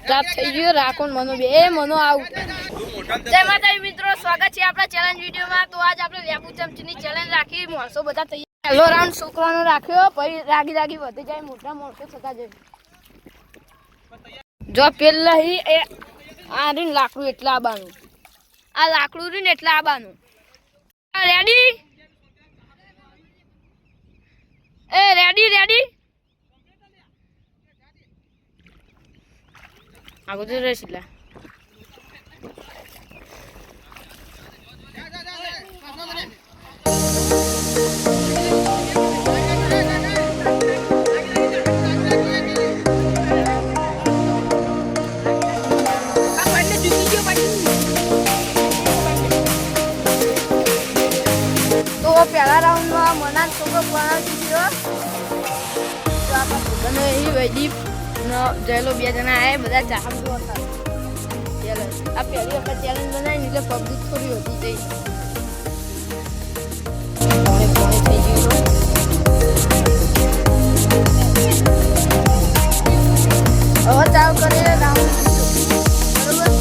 Start થઈ ગયો રાખોન મનો બે મનો આઉટ જય માતાજી મિત્રો સ્વાગત છે આપણા ચેલેન્જ વિડિયોમાં તો આજ આપણે લેબુ ચમચીની ચેલેન્જ રાખી માણસો બધા તૈયાર પહેલો રાઉન્ડ છોકરાનો રાખ્યો પછી રાગી વધી જાય મોટા માણસો થતા જાય જો પેલા હી એ આ રીન લાકડું એટલા આબાનું આ લાકડું રીન એટલા આબાનું રેડી એ રેડી આગો તો રેસીલા તો પહેલા રાઉન્ડમાં મનાન છોકરો બનાવી દીધો તો આપણે એ વૈદીપ જયલો બે જણા આયા બધા ચાહતો હતા આ પહેલી વખત ચેલેન્જ બનાવી એટલે પબ્લિક થોડી હોતી જઈ થઈ ગયું હવે ચાલુ કરીએ રાઉન્ડ બરોબર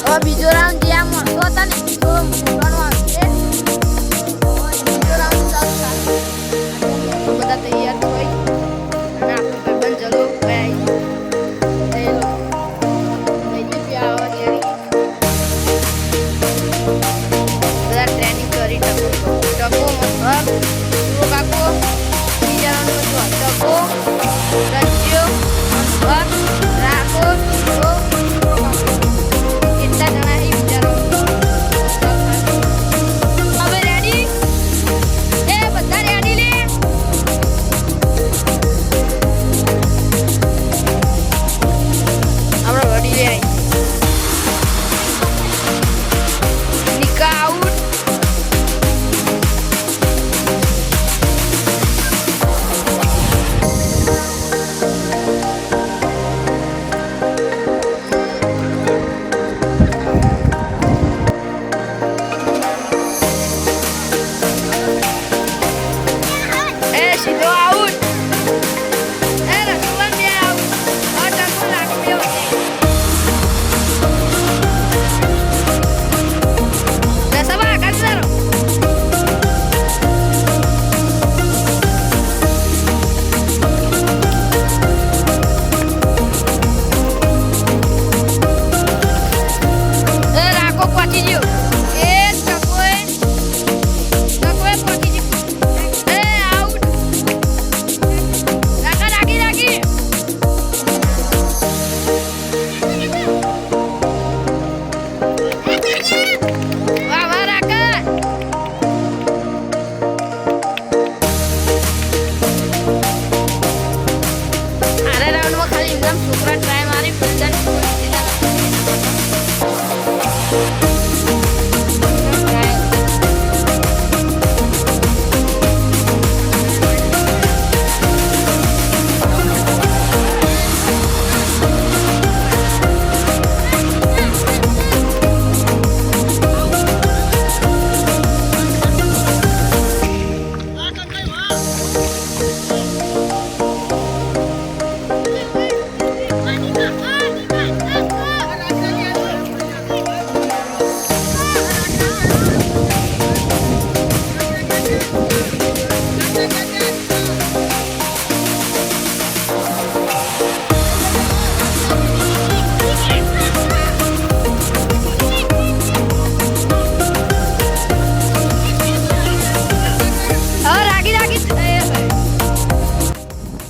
હવે બીજો રાઉન્ડ જ્યાં મળતો હતા ને બીજો મોટાનો આવશે બીજો રાઉન્ડ ચાલુ થાય બધા તૈયાર હોય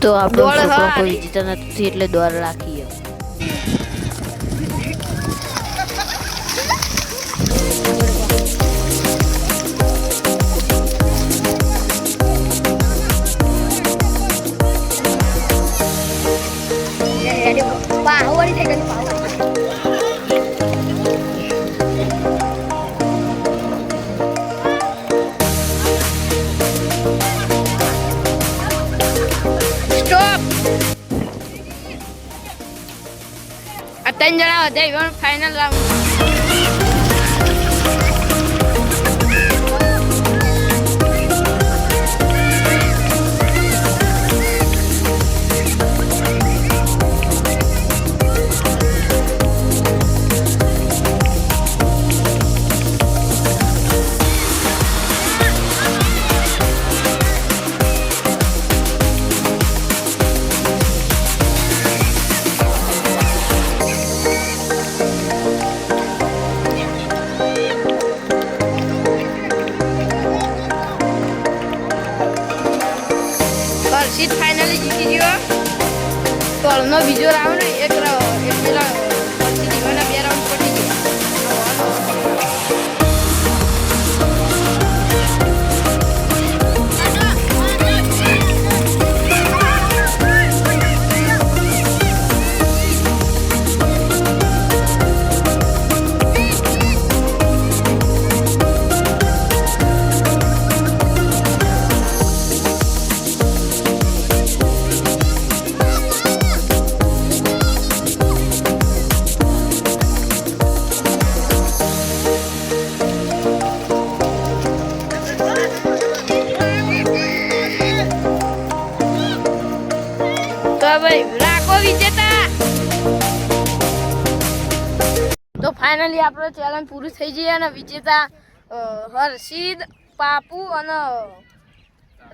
તો આપણો છોકરો કોઈ જીતો નથી એટલે દોર રાખીએ બાહુવાળી થઈ ગઈ ત્રણ જણા હતા ઇવન ફાઇનલ રાઉન્ડ દળનો બીજો રાઉન્ડ એક પેલા પચી દીવાના 2 રાઉન્ડ પડી ભાઈ રાખો વિજેતા. તો ફાઇનલી આપણો ચેલેન્જ પૂરું થઈ ગઈ અને વિજેતા હર્ષિદ, પાપુ અને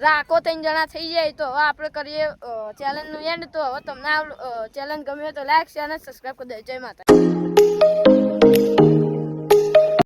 રાખો 3 જણા થઈ જાય. તો હવે આપણે કરીએ ચેલેન્જનું એન્ડ. તો હવે તમને ચેલેન્જ ગમ્યો તો લાઈક શેર અને સબસ્ક્રાઈબ કરી દેજો. જય માતા.